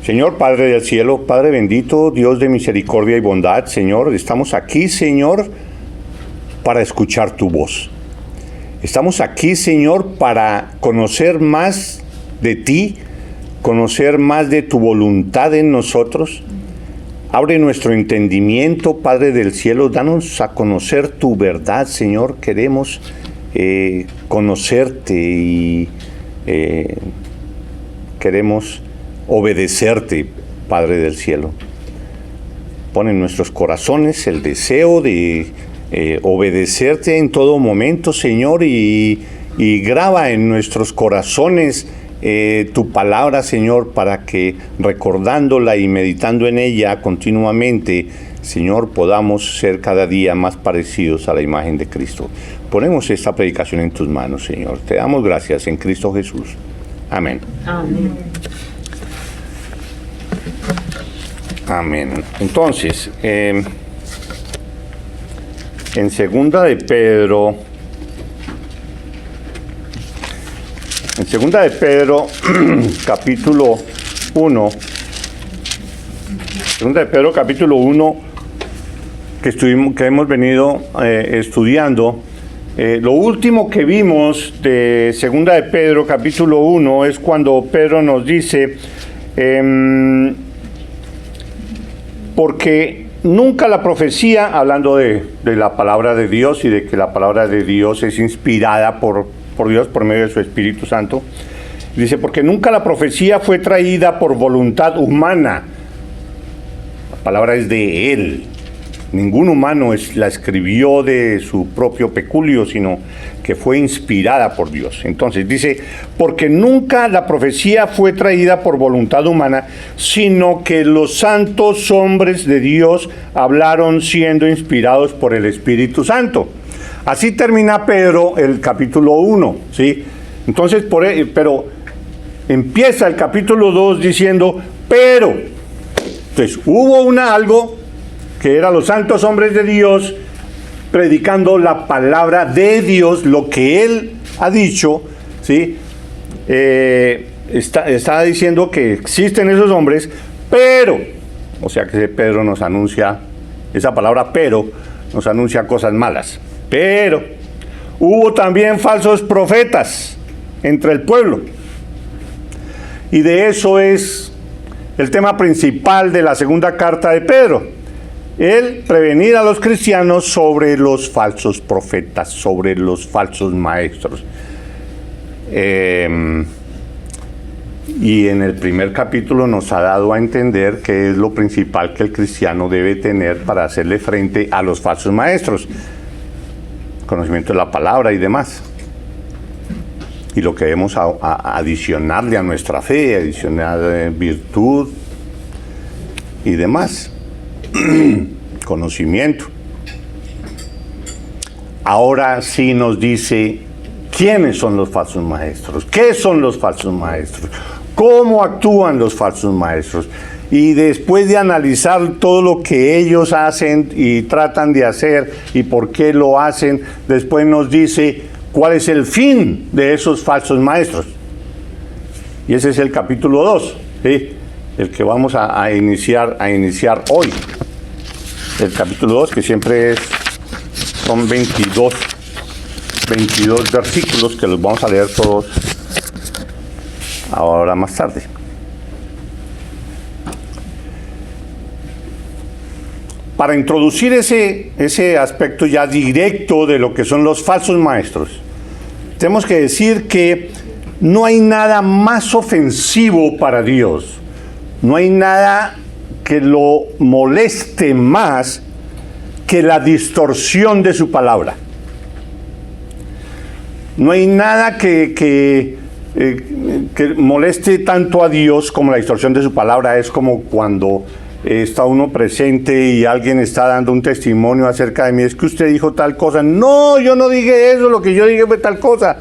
Señor, Padre del cielo, Padre bendito, Dios de misericordia y bondad, Señor, estamos aquí, Señor, para escuchar tu voz. Estamos aquí, Señor, para conocer más de ti, conocer más de tu voluntad en nosotros. Abre nuestro entendimiento, Padre del cielo, danos a conocer tu verdad, Señor. Queremos conocerte y queremos obedecerte, Padre del cielo. Pon en nuestros corazones el deseo de obedecerte en todo momento, Señor, y graba en nuestros corazones tu palabra, Señor, para que recordándola y meditando en ella continuamente, Señor, podamos ser cada día más parecidos a la imagen de Cristo. Ponemos esta predicación en tus manos, Señor. Te damos gracias en Cristo Jesús. Amén. Amén. Amén. Entonces, en segunda de Pedro, capítulo 1, segunda de Pedro, capítulo 1, que hemos venido estudiando, lo último que vimos de segunda de Pedro, capítulo 1, es cuando Pedro nos dice, porque nunca la profecía, hablando de la palabra de Dios y de que la palabra de Dios es inspirada por Dios por medio de su Espíritu Santo, dice, porque nunca la profecía fue traída por voluntad humana. La palabra es de Él. Ningún humano la escribió de su propio peculio, sino que fue inspirada por Dios. Entonces dice, porque nunca la profecía fue traída por voluntad humana, sino que los santos hombres de Dios hablaron siendo inspirados por el Espíritu Santo. Así termina Pedro el capítulo 1, ¿sí? Entonces, pero empieza el capítulo 2 diciendo, pero. Entonces, hubo algo que eran los santos hombres de Dios predicando la palabra de Dios, lo que Él ha dicho, ¿sí? Está diciendo que existen esos hombres, pero, o sea que Pedro nos anuncia, esa palabra pero, nos anuncia cosas malas. Pero hubo también falsos profetas entre el pueblo. Y de eso es el tema principal de la segunda carta de Pedro. El prevenir a los cristianos sobre los falsos profetas, sobre los falsos maestros. Y en el primer capítulo nos ha dado a entender qué es lo principal que el cristiano debe tener para hacerle frente a los falsos maestros. Conocimiento de la palabra y demás. Y lo que debemos adicionarle a nuestra fe, adicionar virtud y demás. Conocimiento. Ahora sí nos dice quiénes son los falsos maestros, qué son los falsos maestros, cómo actúan los falsos maestros. Y después de analizar todo lo que ellos hacen y tratan de hacer y por qué lo hacen, después nos dice cuál es el fin de esos falsos maestros. Y ese es el capítulo 2, ¿sí? El que vamos a iniciar hoy. El capítulo 2, que siempre son 22 versículos, que los vamos a leer todos ahora más tarde. Para introducir ese aspecto ya directo de lo que son los falsos maestros, tenemos que decir que no hay nada más ofensivo para Dios, no hay nada que lo moleste más que la distorsión de su palabra. No hay nada que moleste tanto a Dios como la distorsión de su palabra. Es como cuando está uno presente y alguien está dando un testimonio acerca de mí. Es que usted dijo tal cosa. No, yo no dije eso, lo que yo dije fue tal cosa.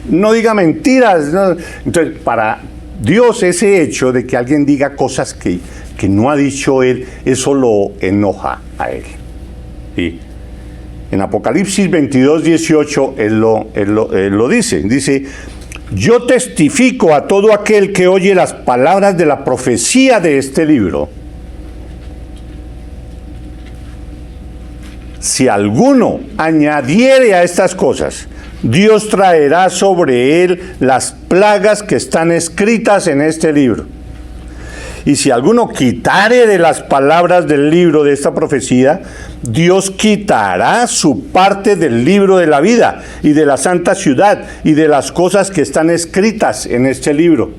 No diga mentiras. No. Entonces, para Dios, ese hecho de que alguien diga cosas que no ha dicho Él, eso lo enoja a Él. ¿Sí? En Apocalipsis 22:18, Él lo dice. Dice, yo testifico a todo aquel que oye las palabras de la profecía de este libro. Si alguno añadiere a estas cosas, Dios traerá sobre él las plagas que están escritas en este libro. Y si alguno quitare de las palabras del libro de esta profecía, Dios quitará su parte del libro de la vida y de la santa ciudad y de las cosas que están escritas en este libro.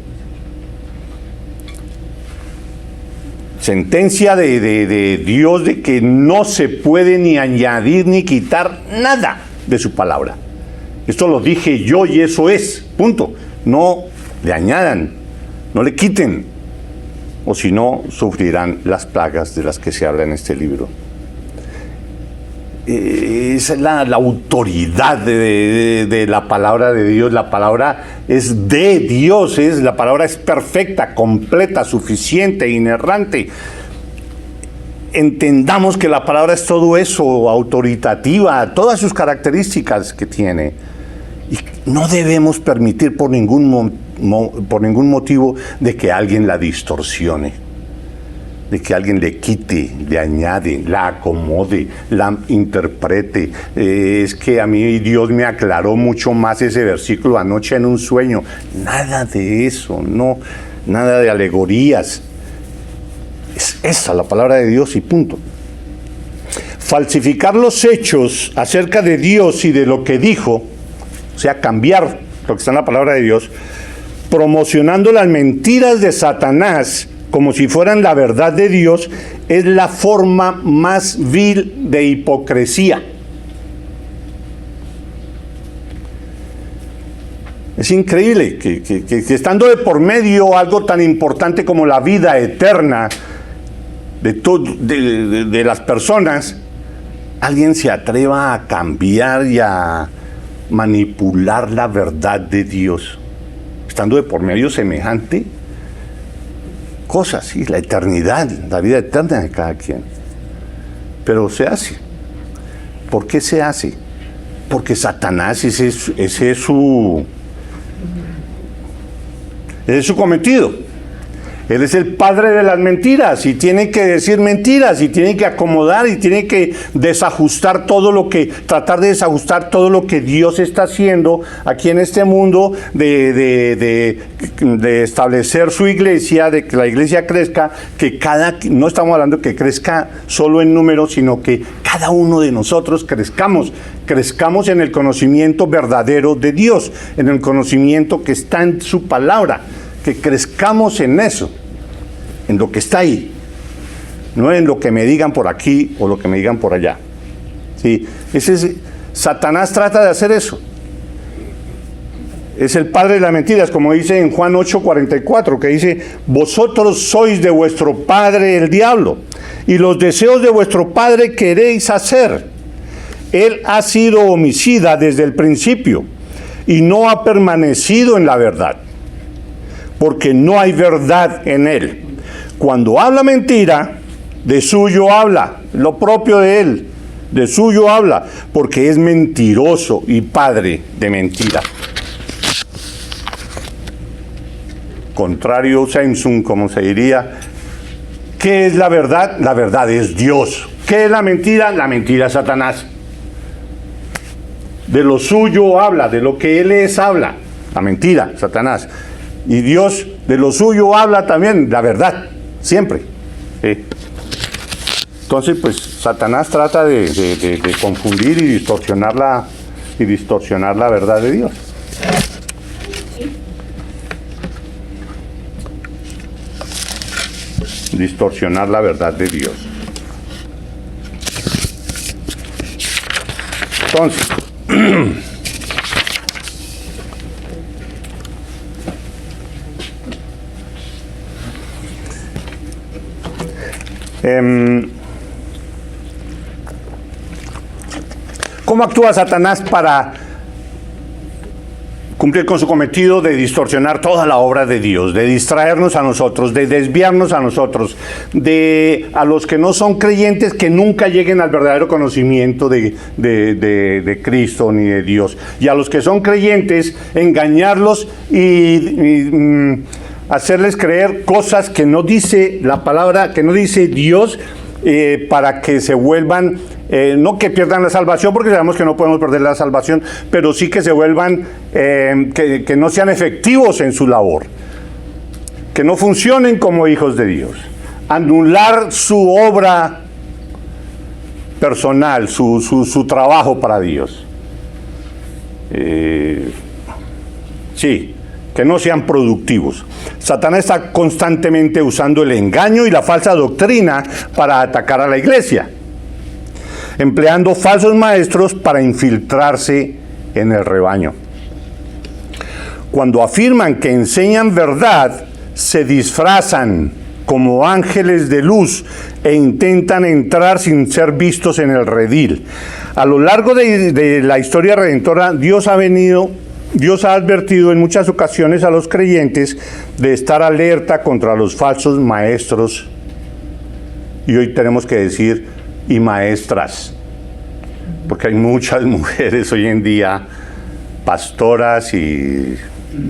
Sentencia de Dios de que no se puede ni añadir ni quitar nada de su palabra. Esto lo dije yo y eso es, punto. No le añadan, no le quiten, o si no, sufrirán las plagas de las que se habla en este libro. Esa es la autoridad de la palabra de Dios. La palabra es de Dios, la palabra es perfecta, completa, suficiente, inerrante. Entendamos que la palabra es todo eso, autoritativa, todas sus características que tiene. Y no debemos permitir por ningún motivo de que alguien la distorsione, de que alguien le quite, le añade, la acomode, la interprete. Es que a mí Dios me aclaró mucho más ese versículo anoche en un sueño. Nada de eso, no, nada de alegorías. Es esa la palabra de Dios y punto. Falsificar los hechos acerca de Dios y de lo que dijo, o sea, cambiar lo que está en la palabra de Dios, promocionando las mentiras de Satanás como si fueran la verdad de Dios, es la forma más vil de hipocresía. Es increíble que estando de por medio algo tan importante como la vida eterna de las personas, alguien se atreva a cambiar y a manipular la verdad de Dios. Estando de por medio semejante cosa, sí, la eternidad, la vida eterna de cada quien. Pero se hace. ¿Por qué se hace? Porque Satanás, ese es su cometido. Él es el padre de las mentiras y tiene que decir mentiras y tiene que acomodar y tiene que tratar de desajustar todo lo que Dios está haciendo aquí en este mundo, de establecer su iglesia, de que la iglesia crezca, no estamos hablando que crezca solo en número, sino que cada uno de nosotros crezcamos en el conocimiento verdadero de Dios, en el conocimiento que está en su palabra. Que crezcamos en eso, en lo que está ahí, no en lo que me digan por aquí o lo que me digan por allá. ¿Sí? Satanás trata de hacer eso. Es el padre de las mentiras, como dice en Juan 8:44, que dice: vosotros sois de vuestro padre el diablo, y los deseos de vuestro padre queréis hacer. Él ha sido homicida desde el principio, y no ha permanecido en la verdad, porque no hay verdad en él. Cuando habla mentira, de suyo habla, lo propio de él, de suyo habla, porque es mentiroso y padre de mentira. Contrario sensum, como se diría. ¿Qué es la verdad? La verdad es Dios. ¿Qué es la mentira? La mentira es Satanás. De lo suyo habla, de lo que él es habla, la mentira, Satanás. Y Dios de lo suyo habla también, la verdad, siempre. ¿Sí? Entonces, pues, Satanás trata de confundir y distorsionar la verdad de Dios. Distorsionar la verdad de Dios. Entonces, ¿cómo actúa Satanás para cumplir con su cometido de distorsionar toda la obra de Dios, de distraernos a nosotros, de desviarnos a nosotros, a los que no son creyentes que nunca lleguen al verdadero conocimiento de Cristo ni de Dios, y a los que son creyentes engañarlos y hacerles creer cosas que no dice la palabra, que no dice Dios, para que se vuelvan, no que pierdan la salvación, porque sabemos que no podemos perder la salvación, pero sí que se vuelvan, que no sean efectivos en su labor, que no funcionen como hijos de Dios, anular su obra personal, su trabajo para Dios. Sí, que no sean productivos. Satanás está constantemente usando el engaño y la falsa doctrina para atacar a la iglesia, empleando falsos maestros para infiltrarse en el rebaño. Cuando afirman que enseñan verdad, se disfrazan como ángeles de luz e intentan entrar sin ser vistos en el redil. A lo largo de la historia redentora, Dios ha advertido en muchas ocasiones a los creyentes de estar alerta contra los falsos maestros, y hoy tenemos que decir, y maestras, porque hay muchas mujeres hoy en día, pastoras y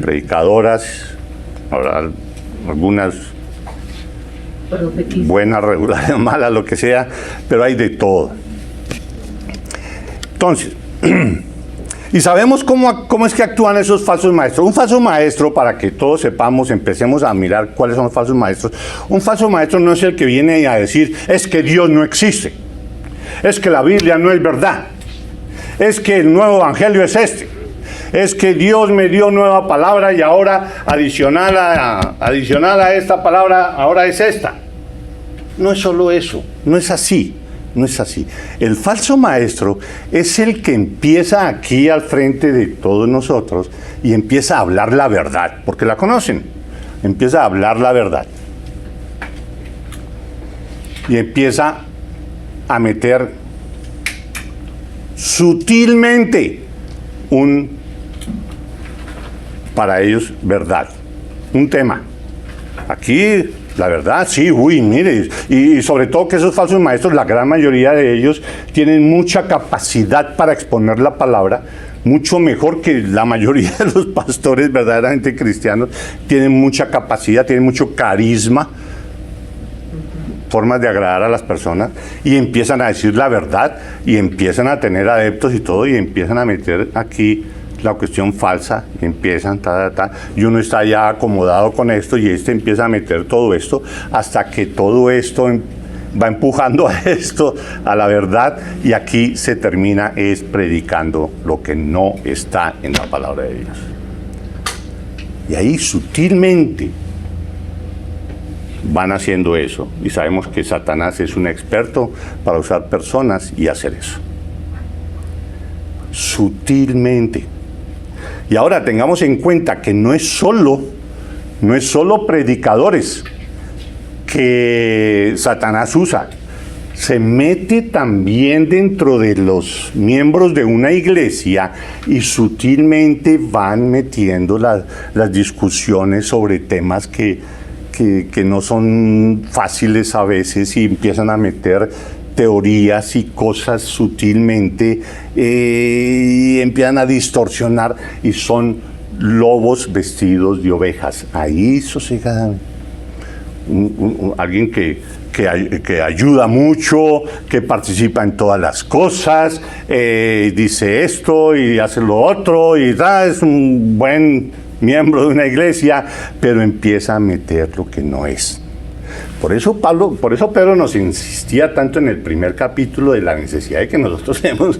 predicadoras, ahora algunas buenas, regulares, malas, lo que sea, pero hay de todo. Entonces, y sabemos cómo es que actúan esos falsos maestros. Un falso maestro, para que todos sepamos, empecemos a mirar cuáles son los falsos maestros. Un falso maestro no es el que viene a decir, es que Dios no existe, es que la Biblia no es verdad, es que el nuevo evangelio es este, es que Dios me dio nueva palabra y ahora adicional a esta palabra, ahora es esta. No es solo eso, no es así. No es así. El falso maestro es el que empieza aquí al frente de todos nosotros y empieza a hablar la verdad, porque la conocen. Empieza a hablar la verdad. Y empieza a meter sutilmente para ellos, verdad. Un tema. Aquí la verdad, sí, mire, y sobre todo que esos falsos maestros, la gran mayoría de ellos, tienen mucha capacidad para exponer la palabra, mucho mejor que la mayoría de los pastores verdaderamente cristianos, tienen mucha capacidad, tienen mucho carisma, formas de agradar a las personas, y empiezan a decir la verdad, y empiezan a tener adeptos y todo, y empiezan a meter aquí la cuestión falsa, empiezan, y uno está ya acomodado con esto, y empieza a meter todo esto, hasta que todo esto va empujando a esto, a la verdad, y aquí se termina es predicando lo que no está en la palabra de Dios. Y ahí sutilmente van haciendo eso, y sabemos que Satanás es un experto para usar personas y hacer eso. Sutilmente. Y ahora tengamos en cuenta que no es solo predicadores que Satanás usa. Se mete también dentro de los miembros de una iglesia y sutilmente van metiendo las discusiones sobre temas que no son fáciles a veces, y empiezan a meter teorías y cosas sutilmente, y empiezan a distorsionar, y son lobos vestidos de ovejas. Ahí sosegadamente. Alguien que ayuda mucho, que participa en todas las cosas, dice esto y hace lo otro, y es un buen miembro de una iglesia, pero empieza a meter lo que no es. Por eso Pedro nos insistía tanto en el primer capítulo de la necesidad de que nosotros debemos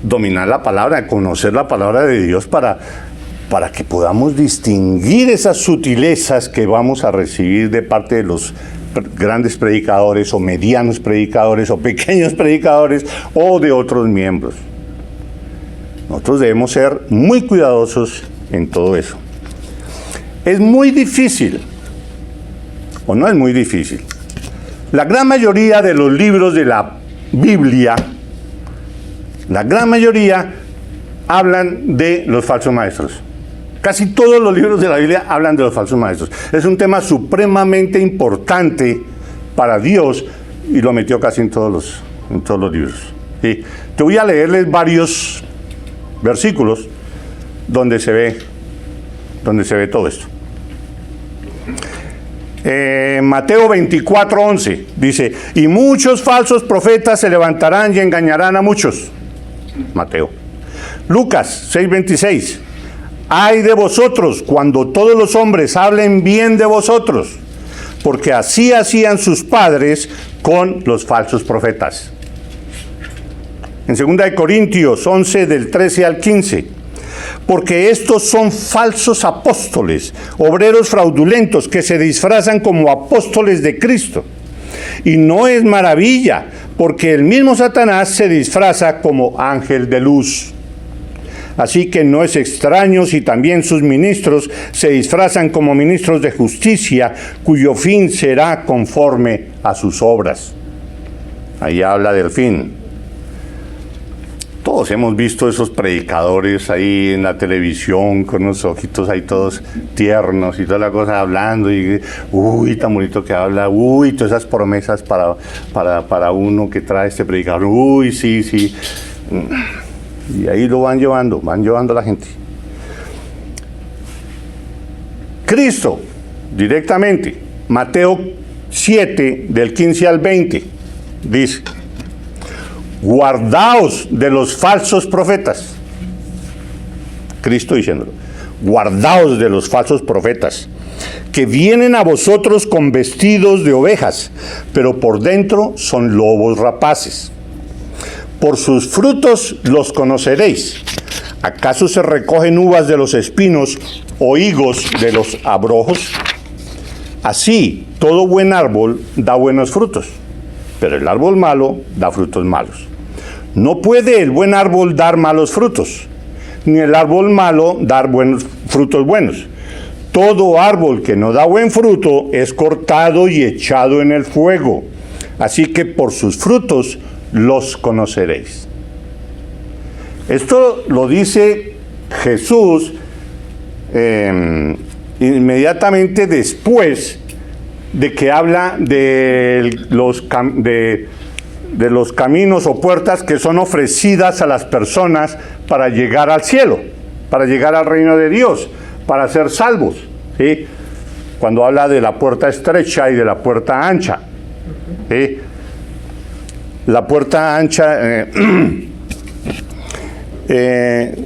dominar la palabra, conocer la palabra de Dios para que podamos distinguir esas sutilezas que vamos a recibir de parte de los grandes predicadores, o medianos predicadores, o pequeños predicadores, o de otros miembros. Nosotros debemos ser muy cuidadosos en todo eso. Es muy difícil, o no es muy difícil. La gran mayoría de los libros de la Biblia, la gran mayoría hablan de los falsos maestros. Casi todos los libros de la Biblia hablan de los falsos maestros. Es un tema supremamente importante para Dios y lo metió casi en todos los libros. ¿Sí? Te voy a leerles varios versículos donde se ve todo esto. Mateo 24:11 dice: y muchos falsos profetas se levantarán y engañarán a muchos. Mateo. Lucas 6:26: ay de vosotros cuando todos los hombres hablen bien de vosotros, porque así hacían sus padres con los falsos profetas. En 2 Corintios 11 del 13 al 15: porque estos son falsos apóstoles, obreros fraudulentos que se disfrazan como apóstoles de Cristo. Y no es maravilla, porque el mismo Satanás se disfraza como ángel de luz. Así que no es extraño si también sus ministros se disfrazan como ministros de justicia, cuyo fin será conforme a sus obras. Ahí habla del fin. Todos hemos visto esos predicadores ahí en la televisión con unos ojitos ahí todos tiernos y toda la cosa hablando y uy, tan bonito que habla, uy, todas esas promesas para uno que trae este predicador, uy, sí. Y ahí lo van llevando a la gente. Cristo, directamente, Mateo 7, del 15 al 20, dice: guardaos de los falsos profetas. Cristo diciéndolo: guardaos de los falsos profetas, que vienen a vosotros con vestidos de ovejas, pero por dentro son lobos rapaces. Por sus frutos los conoceréis. ¿Acaso se recogen uvas de los espinos o higos de los abrojos? Así, todo buen árbol da buenos frutos, pero el árbol malo da frutos malos. No puede el buen árbol dar malos frutos, ni el árbol malo dar frutos buenos. Todo árbol que no da buen fruto es cortado y echado en el fuego. Así que por sus frutos los conoceréis. Esto lo dice Jesús inmediatamente después de que habla de los caminos o puertas que son ofrecidas a las personas para llegar al cielo, para llegar al reino de Dios, para ser salvos, ¿sí? Cuando habla de la puerta estrecha y de la puerta ancha, ¿sí? La puerta ancha,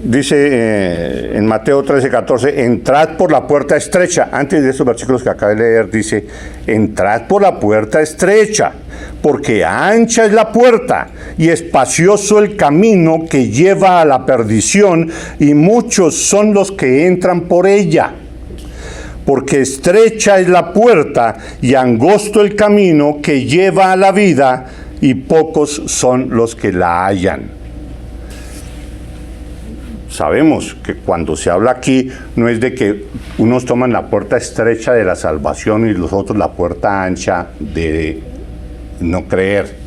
dice en Mateo 13:14, entrad por la puerta estrecha. Antes de esos versículos que acabé de leer, dice: entrad por la puerta estrecha, porque ancha es la puerta y espacioso el camino que lleva a la perdición, y muchos son los que entran por ella. Porque estrecha es la puerta y angosto el camino que lleva a la vida, y pocos son los que la hallan. Sabemos que cuando se habla aquí no es de que unos toman la puerta estrecha de la salvación y los otros la puerta ancha de no creer.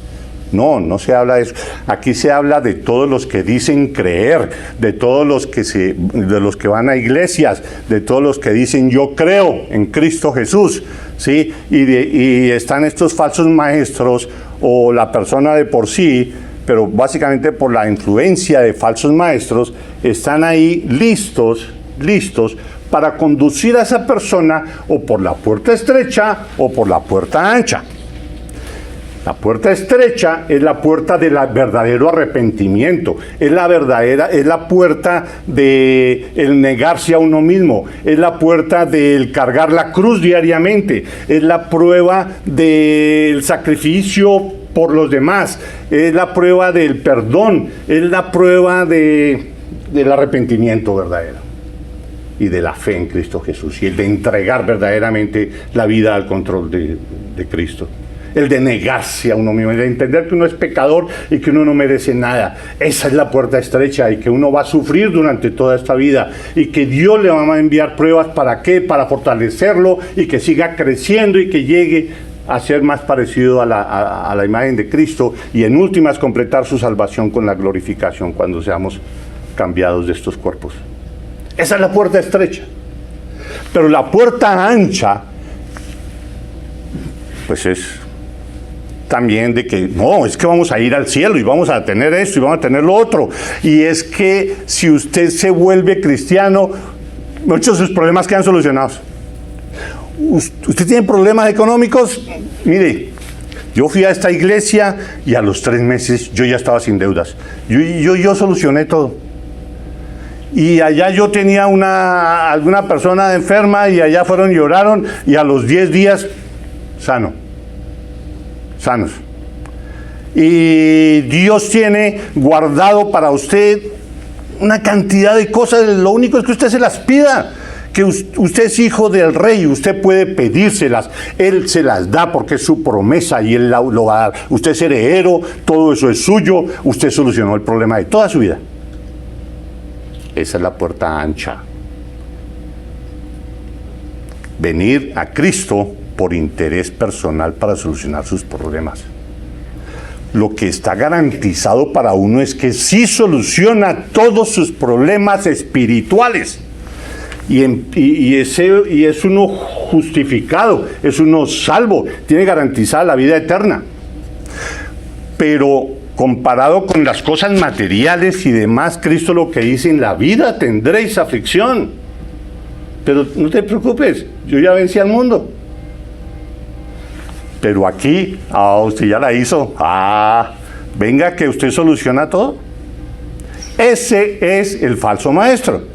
No se habla de eso. Aquí se habla de todos los que dicen creer, de todos los que van a iglesias, de todos los que dicen yo creo en Cristo Jesús, ¿sí? Y están estos falsos maestros o la persona de por sí, pero básicamente por la influencia de falsos maestros, están ahí listos para conducir a esa persona o por la puerta estrecha o por la puerta ancha. La puerta estrecha es la puerta del verdadero arrepentimiento, es la puerta del negarse a uno mismo, es la puerta del cargar la cruz diariamente, es la prueba del sacrificio por los demás, es la prueba del perdón, es la prueba del arrepentimiento verdadero y de la fe en Cristo Jesús y el de entregar verdaderamente la vida al control de Cristo. El de negarse a uno mismo, el de entender que uno es pecador y que uno no merece nada. Esa es la puerta estrecha y que uno va a sufrir durante toda esta vida y que Dios le va a enviar pruebas. ¿Para qué? Para fortalecerlo y que siga creciendo y que llegue a ser más parecido a la imagen de Cristo y en últimas completar su salvación con la glorificación cuando seamos cambiados de estos cuerpos. Esa es la puerta estrecha. Pero la puerta ancha, pues es también de que, no, es que vamos a ir al cielo y vamos a tener esto y vamos a tener lo otro. Y es que si usted se vuelve cristiano, muchos de sus problemas quedan solucionados. ¿Usted tiene problemas económicos? Mire, yo fui a esta iglesia y a los 3 meses yo ya estaba sin deudas. Yo solucioné todo. Y allá yo tenía alguna persona enferma y allá fueron y oraron y a los 10 días sanos. Y Dios tiene guardado para usted una cantidad de cosas. Lo único es que usted se las pida. Que usted es hijo del rey, usted puede pedírselas, Él se las da porque es su promesa y Él lo va a dar. Usted es heredero, todo eso es suyo, usted solucionó el problema de toda su vida. Esa es la puerta ancha. Venir a Cristo por interés personal para solucionar sus problemas. Lo que está garantizado para uno es que sí soluciona todos sus problemas espirituales. Y es uno justificado, es uno salvo, tiene garantizada la vida eterna. Pero comparado con las cosas materiales y demás, Cristo lo que dice: en la vida tendréis aflicción, pero no te preocupes, yo ya vencí al mundo. Pero aquí, usted ya la hizo, venga que usted soluciona todo. Ese es el falso maestro.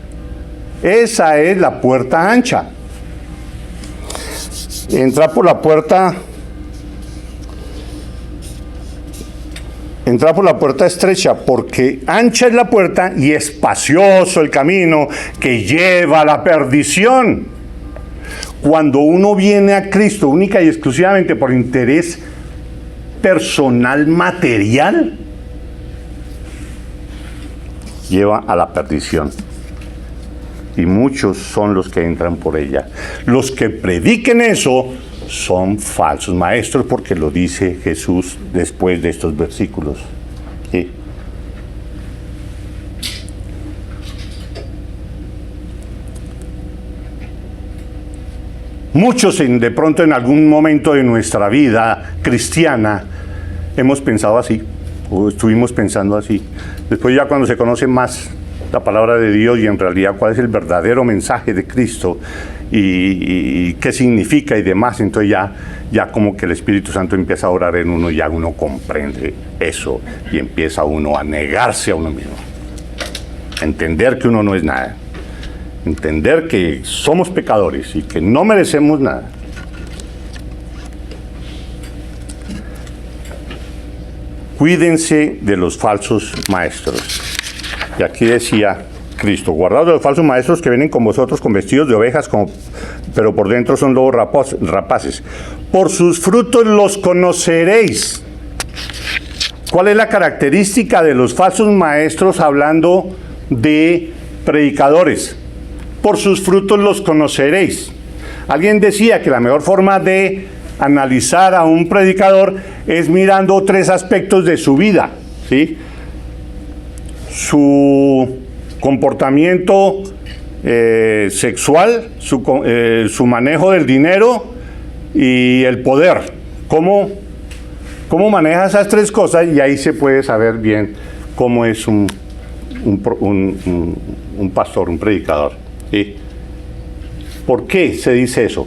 Esa es la puerta ancha. Entrar por la puerta estrecha, porque ancha es la puerta y espacioso el camino que lleva a la perdición. Cuando uno viene a Cristo única y exclusivamente por interés personal material, lleva a la perdición. Y muchos son los que entran por ella. Los que prediquen eso son falsos maestros, porque lo dice Jesús después de estos versículos. ¿Sí? Muchos de pronto en algún momento de nuestra vida cristiana hemos pensado así, o estuvimos pensando así. Después ya cuando se conoce más la palabra de Dios y en realidad cuál es el verdadero mensaje de Cristo y qué significa y demás, entonces ya como que el Espíritu Santo empieza a orar en uno y ya uno comprende eso y empieza uno a negarse a uno mismo, a entender que uno no es nada, entender que somos pecadores y que no merecemos nada. Cuídense de los falsos maestros. Y aquí decía Cristo: guardaos de los falsos maestros que vienen con vosotros con vestidos de ovejas, pero por dentro son lobos rapaces. Por sus frutos los conoceréis. ¿Cuál es la característica de los falsos maestros hablando de predicadores? Por sus frutos los conoceréis. Alguien decía que la mejor forma de analizar a un predicador es mirando 3 aspectos de su vida, ¿sí? Su comportamiento sexual, su manejo del dinero y el poder. ¿Cómo maneja esas 3 cosas? Y ahí se puede saber bien cómo es un pastor, un predicador. ¿Sí? ¿Por qué se dice eso?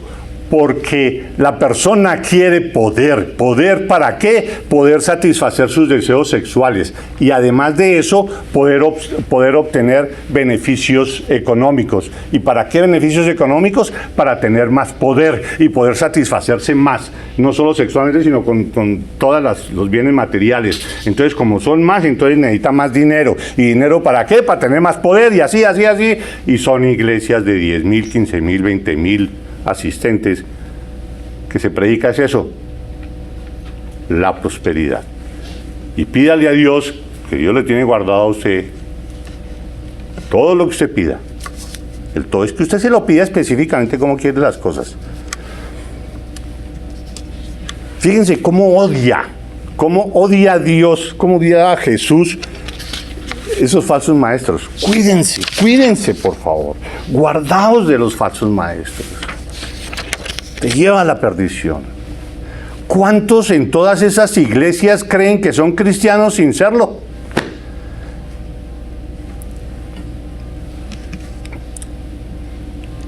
Porque la persona quiere poder. ¿Poder para qué? Poder satisfacer sus deseos sexuales. Y además de eso, poder obtener beneficios económicos. ¿Y para qué beneficios económicos? Para tener más poder y poder satisfacerse más. No solo sexualmente, sino con todos los bienes materiales. Entonces, como son más, entonces necesita más dinero. ¿Y dinero para qué? Para tener más poder y así. Y son iglesias de 10,000, 15,000, 20,000 asistentes, que se predica es eso: la prosperidad. Y pídale a Dios, que Dios le tiene guardado a usted todo lo que usted pida. El todo es que usted se lo pida específicamente como quiere las cosas. Fíjense cómo odia a Dios, cómo odia a Jesús esos falsos maestros. Cuídense, por favor. Guardaos de los falsos maestros. Te lleva a la perdición. ¿Cuántos en todas esas iglesias creen que son cristianos sin serlo?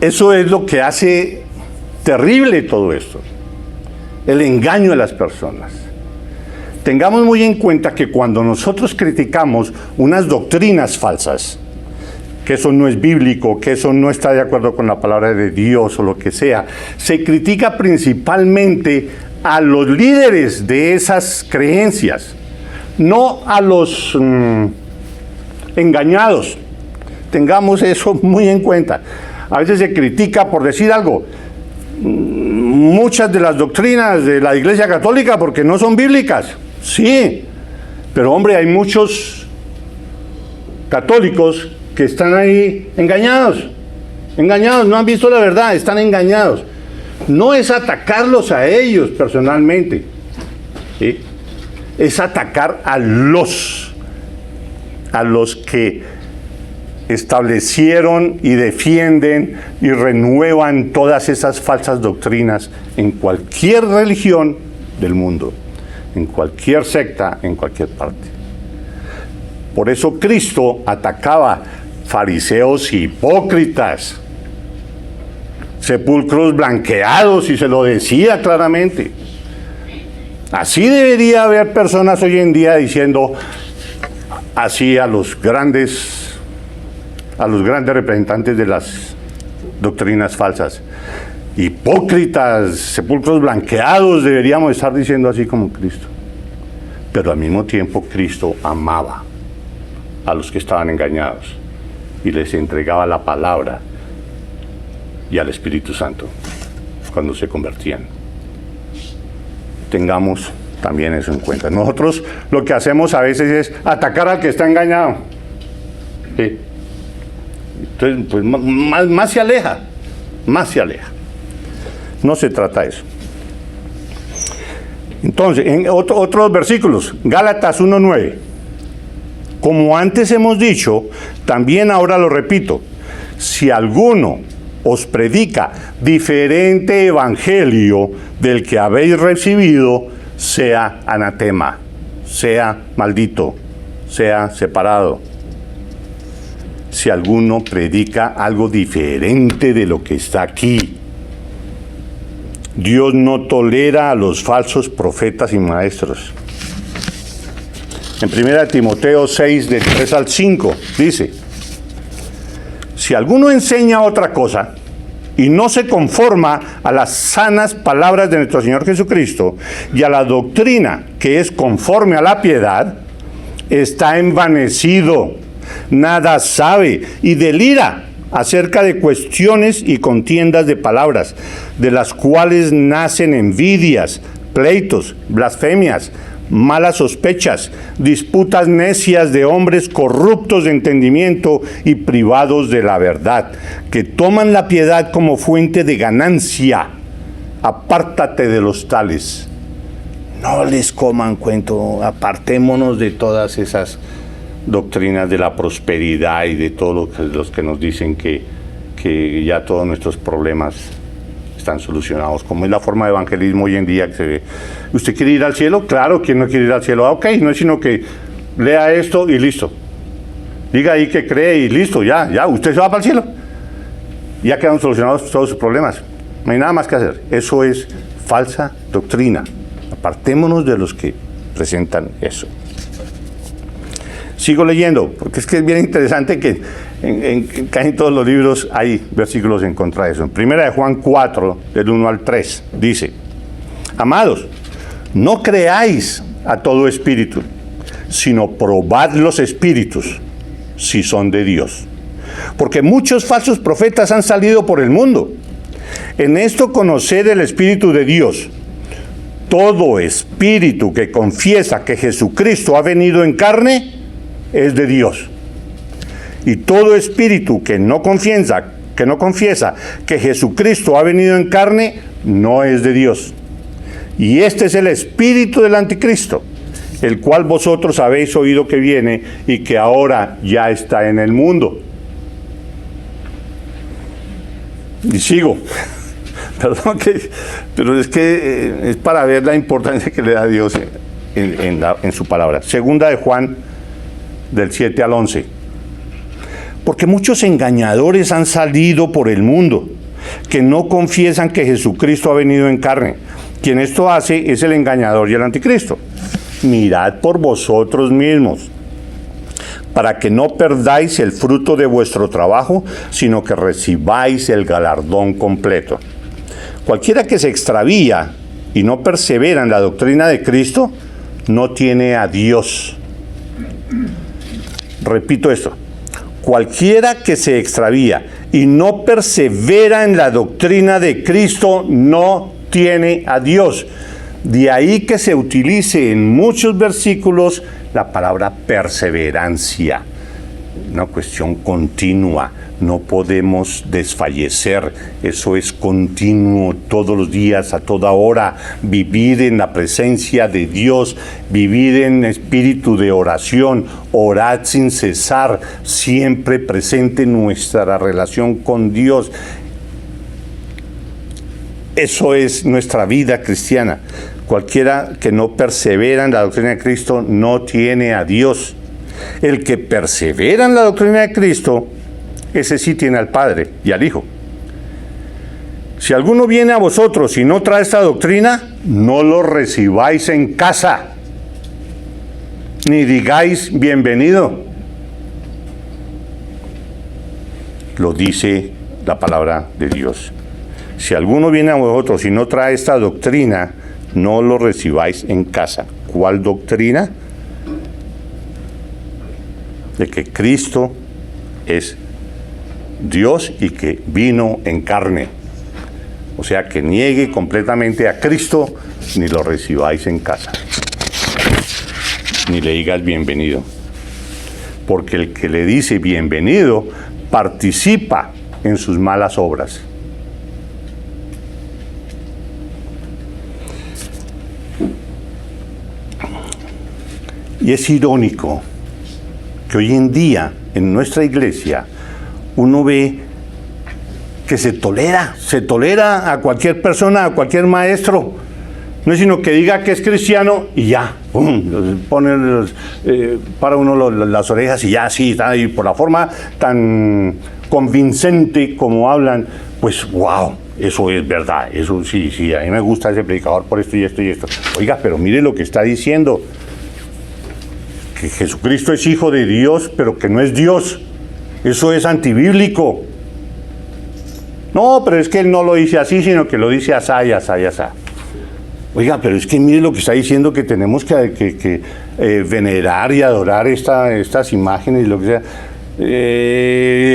Eso es lo que hace terrible todo esto. El engaño de las personas. Tengamos muy en cuenta que cuando nosotros criticamos unas doctrinas falsas, que eso no es bíblico, que eso no está de acuerdo con la palabra de Dios o lo que sea, se critica principalmente a los líderes de esas creencias, no a los engañados. Tengamos eso muy en cuenta. A veces se critica por decir algo, muchas de las doctrinas de la Iglesia Católica porque no son bíblicas. Sí, pero hombre, hay muchos católicos que están ahí engañados, no han visto la verdad, están engañados. No es atacarlos a ellos personalmente, ¿sí? Es atacar a los que establecieron y defienden y renuevan todas esas falsas doctrinas en cualquier religión del mundo, en cualquier secta, en cualquier parte. Por eso Cristo atacaba fariseos hipócritas, sepulcros blanqueados, y se lo decía claramente. Así debería haber personas hoy en día diciendo así a los grandes representantes de las doctrinas falsas. Hipócritas, sepulcros blanqueados, deberíamos estar diciendo así como Cristo. Pero al mismo tiempo Cristo amaba a los que estaban engañados y les entregaba la palabra y al Espíritu Santo cuando se convertían. Tengamos también eso en cuenta. Nosotros lo que hacemos a veces es atacar al que está engañado. ¿Sí? Entonces, pues más se aleja. No se trata de eso. Entonces, en otros versículos, Gálatas 1:9. Como antes hemos dicho, también ahora lo repito, si alguno os predica diferente evangelio del que habéis recibido, sea anatema, sea maldito, sea separado. Si alguno predica algo diferente de lo que está aquí, Dios no tolera a los falsos profetas y maestros. En 1 Timoteo 6, del 3 al 5, dice: si alguno enseña otra cosa y no se conforma a las sanas palabras de nuestro Señor Jesucristo y a la doctrina que es conforme a la piedad, está envanecido, nada sabe y delira acerca de cuestiones y contiendas de palabras, de las cuales nacen envidias, pleitos, blasfemias, malas sospechas, disputas necias de hombres corruptos de entendimiento y privados de la verdad, que toman la piedad como fuente de ganancia. Apártate de los tales. No les coman cuento, apartémonos de todas esas doctrinas de la prosperidad y de todos los que nos dicen que ya todos nuestros problemas están solucionados, como es la forma de evangelismo hoy en día que se ve. ¿Usted quiere ir al cielo? Claro, ¿quién no quiere ir al cielo? Ok, no es sino que lea esto y listo. Diga ahí que cree y listo, ya, usted se va para el cielo. Ya quedan solucionados todos sus problemas. No hay nada más que hacer. Eso es falsa doctrina. Apartémonos de los que presentan eso. Sigo leyendo, porque es que es bien interesante que en casi todos los libros hay versículos en contra de eso. En 1 Juan 4, del 1 al 3, dice: amados, no creáis a todo espíritu, sino probad los espíritus, si son de Dios. Porque muchos falsos profetas han salido por el mundo. En esto conoced el Espíritu de Dios. Todo espíritu que confiesa que Jesucristo ha venido en carne es de Dios. Y todo espíritu que no confiesa que Jesucristo ha venido en carne no es de Dios. Y este es el espíritu del anticristo, el cual vosotros habéis oído que viene y que ahora ya está en el mundo. Y sigo. Perdón, pero es que es para ver la importancia que le da Dios en su palabra. Segunda de Juan, del 7 al 11. Porque muchos engañadores han salido por el mundo, que no confiesan que Jesucristo ha venido en carne. Quien esto hace es el engañador y el anticristo. Mirad por vosotros mismos, para que no perdáis el fruto de vuestro trabajo, sino que recibáis el galardón completo. Cualquiera que se extravía y no persevera en la doctrina de Cristo, no tiene a Dios. Repito esto. Cualquiera que se extravía y no persevera en la doctrina de Cristo, no tiene a Dios. De ahí que se utilice en muchos versículos la palabra perseverancia. Una cuestión continua. No podemos desfallecer. Eso es continuo, todos los días, a toda hora. Vivir en la presencia de Dios, vivir en espíritu de oración, orad sin cesar, siempre presente nuestra relación con Dios. Eso es nuestra vida cristiana. Cualquiera que no persevera en la doctrina de Cristo no tiene a Dios. El que persevera en la doctrina de Cristo, ese sí tiene al Padre y al Hijo. Si alguno viene a vosotros y no trae esta doctrina, no lo recibáis en casa, ni digáis bienvenido. Lo dice la palabra de Dios. Si alguno viene a vosotros y no trae esta doctrina, no lo recibáis en casa. ¿Cuál doctrina? De que Cristo es Dios y que vino en carne. O sea, que niegue completamente a Cristo, ni lo recibáis en casa, ni le digas bienvenido. Porque el que le dice bienvenido participa en sus malas obras. Y es irónico que hoy en día en nuestra iglesia uno ve que se tolera a cualquier persona, a cualquier maestro. No es sino que diga que es cristiano y ya, pone para uno las orejas y ya, sí, y por la forma tan convincente como hablan, pues wow, eso es verdad, eso sí, a mí me gusta ese predicador por esto y esto y esto. Oiga, pero mire lo que está diciendo, que Jesucristo es hijo de Dios, pero que no es Dios. Eso es antibíblico. No, pero es que él no lo dice así, sino que lo dice asá y asá y asá. Oiga, pero es que mire lo que está diciendo, que tenemos que venerar y adorar estas imágenes y lo que sea.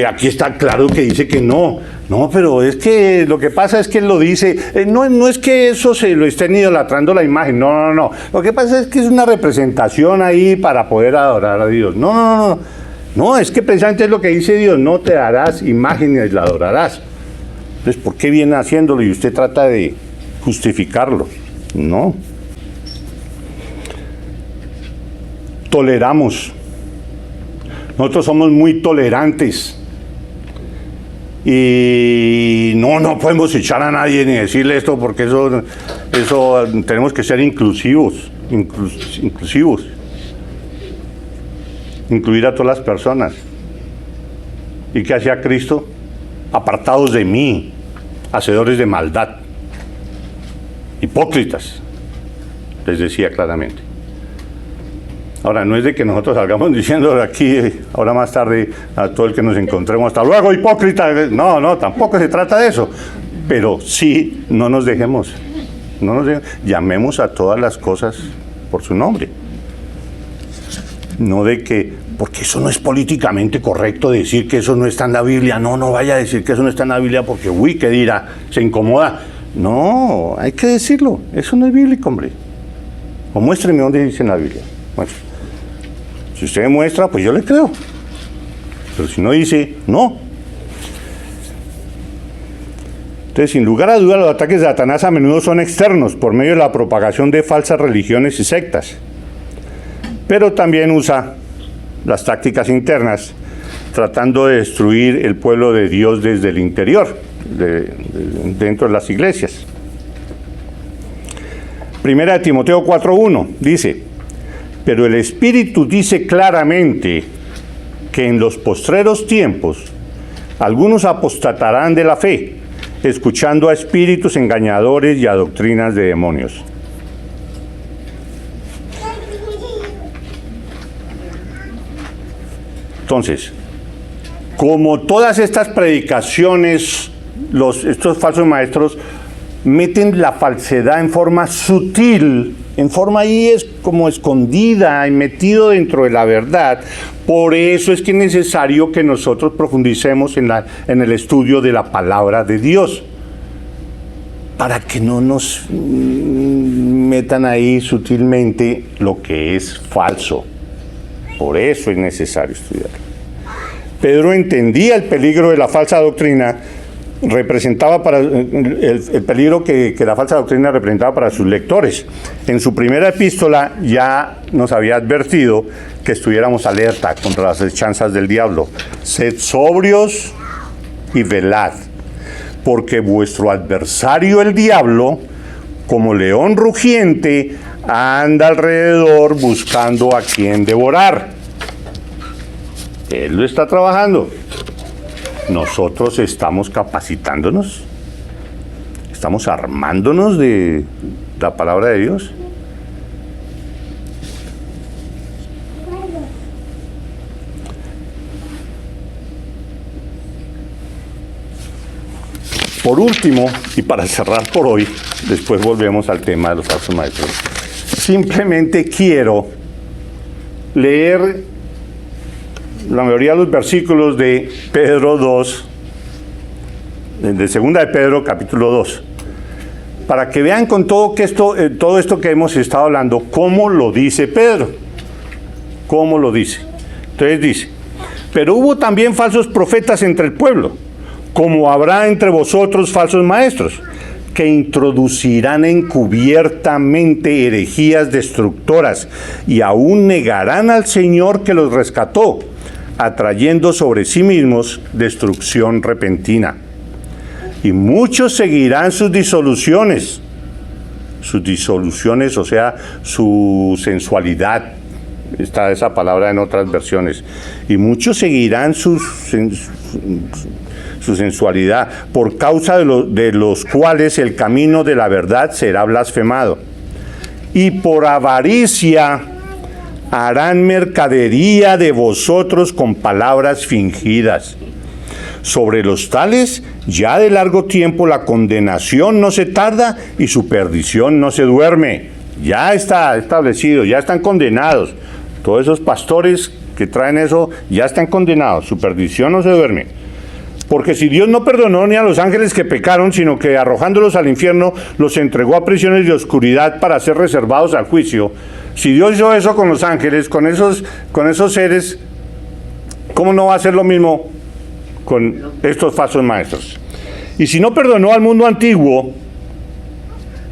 Aquí está claro que dice que no. No, pero es que lo que pasa es que él lo dice. No es que eso se lo estén idolatrando la imagen. No. Lo que pasa es que es una representación ahí para poder adorar a Dios. No, es que precisamente es lo que dice Dios. No te harás imágenes, la adorarás. Entonces, ¿por qué viene haciéndolo y usted trata de justificarlo? No. Toleramos. Nosotros somos muy tolerantes. Y no podemos echar a nadie ni decirle esto, porque eso tenemos que ser inclusivos. Incluir a todas las personas. ¿Y qué hacía Cristo? Apartados de mí, hacedores de maldad, hipócritas, les decía claramente. Ahora, no es de que nosotros salgamos diciendo de aquí, ahora más tarde, a todo el que nos encontremos, hasta luego, hipócrita. No, tampoco se trata de eso. Pero sí, no nos dejemos, llamemos a todas las cosas por su nombre. No de que, porque eso no es políticamente correcto decir que eso no está en la Biblia. No vaya a decir que eso no está en la Biblia porque, ¿qué dirá? Se incomoda. No, hay que decirlo. Eso no es bíblico, hombre. O muéstreme dónde dice en la Biblia. Bueno, si usted me muestra, pues yo le creo. Pero si no dice, no. Entonces, sin lugar a duda, los ataques de Satanás a menudo son externos, por medio de la propagación de falsas religiones y sectas. pero también usa las tácticas internas, tratando de destruir el pueblo de Dios desde el interior, dentro de las iglesias. Primera de Timoteo 4:1 dice: pero el Espíritu dice claramente que en los postreros tiempos algunos apostatarán de la fe, escuchando a espíritus engañadores y a doctrinas de demonios. Entonces, como todas estas predicaciones, estos falsos maestros meten la falsedad en forma sutil, en forma ahí es como escondida y metido dentro de la verdad. Por eso es que es necesario que nosotros profundicemos en el estudio de la palabra de Dios, para que no nos metan ahí sutilmente lo que es falso. Por eso es necesario estudiarlo. Pedro entendía el peligro de la falsa doctrina, representaba para el peligro que la falsa doctrina representaba para sus lectores. En su primera epístola ya nos había advertido que estuviéramos alerta contra las hechanzas del diablo. Sed sobrios y velad, porque vuestro adversario el diablo, como león rugiente, anda alrededor buscando a quien devorar. Él lo está trabajando. Nosotros estamos capacitándonos, estamos armándonos de la palabra de Dios. Por último, y para cerrar por hoy, después volvemos al tema de los falsos maestros, simplemente quiero leer la mayoría de los versículos de Pedro 2, de segunda de Pedro, capítulo 2, para que vean con todo esto que hemos estado hablando, cómo lo dice Pedro, cómo lo dice. Entonces dice: pero hubo también falsos profetas entre el pueblo, como habrá entre vosotros falsos maestros, que introducirán encubiertamente herejías destructoras, y aún negarán al Señor que los rescató, atrayendo sobre sí mismos destrucción repentina. Y muchos seguirán sus disoluciones, o sea, su sensualidad. Está esa palabra en otras versiones. Y muchos seguirán su sensualidad, por causa de los cuales el camino de la verdad será blasfemado. Y por avaricia harán mercadería de vosotros con palabras fingidas. Sobre los tales, ya de largo tiempo la condenación no se tarda y su perdición no se duerme. Ya está establecido, ya están condenados. Todos esos pastores que traen eso ya están condenados, su perdición no se duerme. Porque si Dios no perdonó ni a los ángeles que pecaron, sino que arrojándolos al infierno, los entregó a prisiones de oscuridad para ser reservados al juicio. Si Dios hizo eso con los ángeles, con esos seres, ¿cómo no va a hacer lo mismo con estos falsos maestros? Y si no perdonó al mundo antiguo,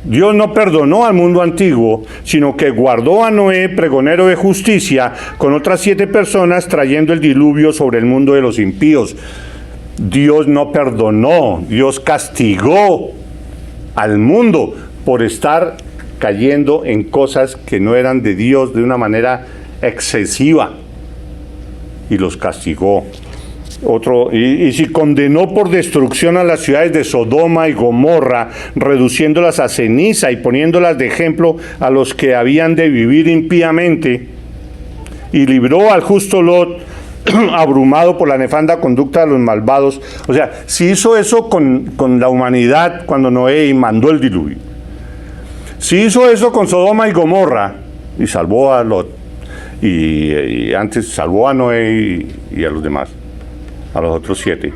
Dios no perdonó al mundo antiguo, sino que guardó a Noé, pregonero de justicia, con otras 7 personas, trayendo el diluvio sobre el mundo de los impíos. Dios no perdonó, Dios castigó al mundo por estar cayendo en cosas que no eran de Dios de una manera excesiva, y los castigó. Y si condenó por destrucción a las ciudades de Sodoma y Gomorra, reduciéndolas a ceniza y poniéndolas de ejemplo a los que habían de vivir impíamente, y libró al justo Lot, abrumado por la nefanda conducta de los malvados. O sea, si hizo eso con la humanidad cuando Noé mandó el diluvio, si hizo eso con Sodoma y Gomorra y salvó a Lot, y antes salvó a Noé y a los demás, a los otros 7,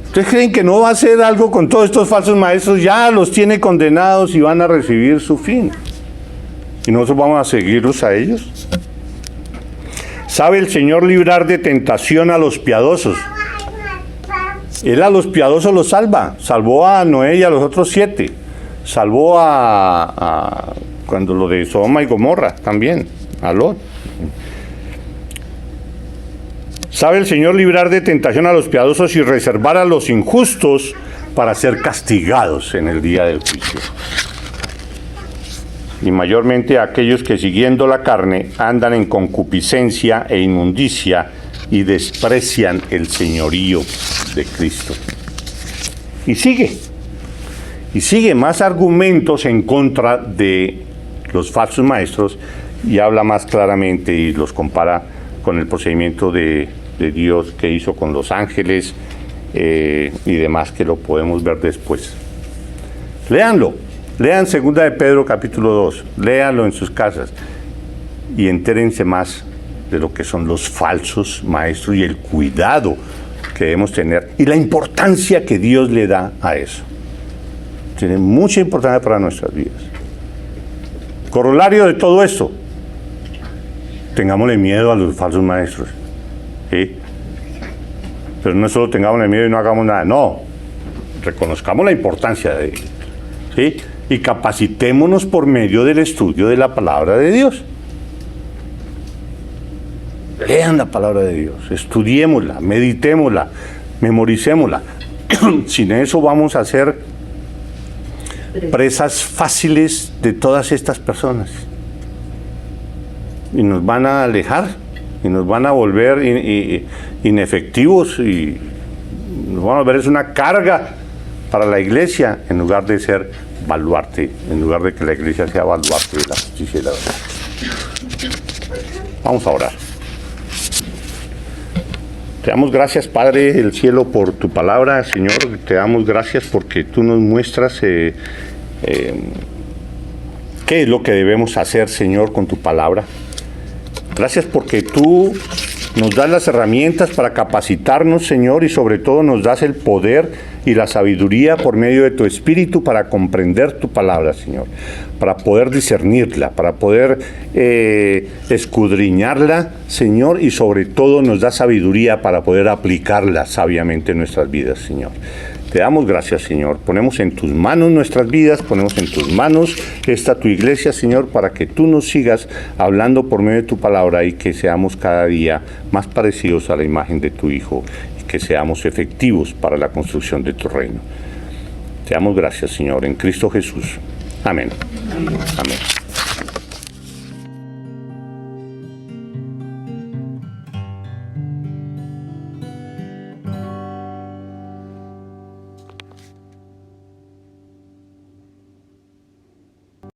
¿ustedes creen que no va a hacer algo con todos estos falsos maestros? Ya los tiene condenados y van a recibir su fin, y nosotros vamos a seguirlos a ellos. ¿Sabe el Señor librar de tentación a los piadosos? Él a los piadosos los salva. Salvó a Noé y a los otros 7. Salvó cuando lo de Sodoma y Gomorra también. ¿Aló? ¿Sabe el Señor librar de tentación a los piadosos y reservar a los injustos para ser castigados en el día del juicio? Y mayormente a aquellos que siguiendo la carne andan en concupiscencia e inmundicia y desprecian el señorío de Cristo. Y sigue más argumentos en contra de los falsos maestros y habla más claramente y los compara con el procedimiento de Dios que hizo con los ángeles y demás, que lo podemos ver después. Léanlo, lean 2 de Pedro capítulo 2, léanlo en sus casas y entérense más de lo que son los falsos maestros y el cuidado que debemos tener y la importancia que Dios le da a eso. Tiene mucha importancia para nuestras vidas. Corolario de todo esto, tengámosle miedo a los falsos maestros, ¿sí? Pero no solo tengámosle miedo y no hagamos nada, no, reconozcamos la importancia de ellos, ¿sí? Y capacitémonos por medio del estudio de la palabra de Dios. Lean la palabra de Dios, estudiémosla, meditémosla, memoricémosla. Sin eso vamos a ser presas fáciles de todas estas personas. Y nos van a alejar, y nos van a volver inefectivos, y nos van a volver es una carga para la iglesia, en lugar de ser baluarte, en lugar de que la iglesia sea baluarte de la justicia y la verdad. Vamos a orar. Te damos gracias, Padre del cielo, por tu palabra, Señor. Te damos gracias porque tú nos muestras qué es lo que debemos hacer, Señor, con tu palabra. Gracias porque tú nos das las herramientas para capacitarnos, Señor, y sobre todo nos das el poder y la sabiduría por medio de tu Espíritu para comprender tu palabra, Señor, para poder discernirla, para poder escudriñarla, Señor, y sobre todo nos da sabiduría para poder aplicarla sabiamente en nuestras vidas, Señor. Te damos gracias, Señor. Ponemos en tus manos nuestras vidas, ponemos en tus manos esta tu iglesia, Señor, para que tú nos sigas hablando por medio de tu palabra y que seamos cada día más parecidos a la imagen de tu Hijo y que seamos efectivos para la construcción de tu reino. Te damos gracias, Señor, en Cristo Jesús. Amén. Amén.